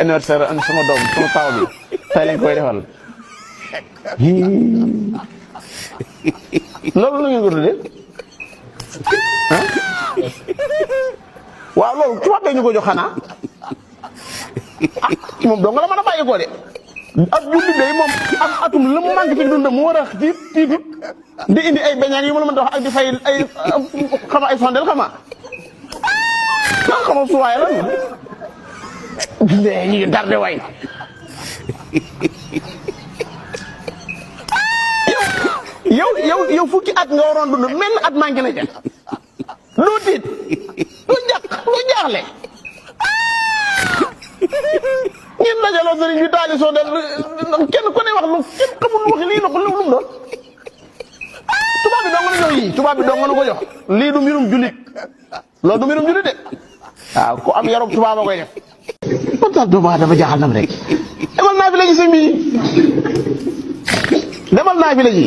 anniversaire sama doom sama taw bi tey lañ koy defal loolu la ngeen ko tuddee ah waaw loolu tubaab bee ñu ko jox xanaa moom dong la mën a bàyyi ko de ab jullit day moom am atum la mu manqué ci dundam mu war a tiitut di indi ay beñaan yu ma la mën a wax ak di fay ay xama ay sondel xama suwaay la ñu ngi tardé waay yow fukki at nga waroon dund mel at manqué na ca doo tiit doo jaaxle ngeen dajaloo sëriñ bi taali soo del kenn ku ne wax lu kenn xamul waxi lii lu mu doon tubaab bi dong na jox yii tubaab bi dong na ko jox lii du mbirum jullit loolu du mbirum jullit de waaw ku am yarub tubaab a koy def man daal doomu aadama jaaxal nam rek demal naa fi la ji sëñ bi demal naa fi la ji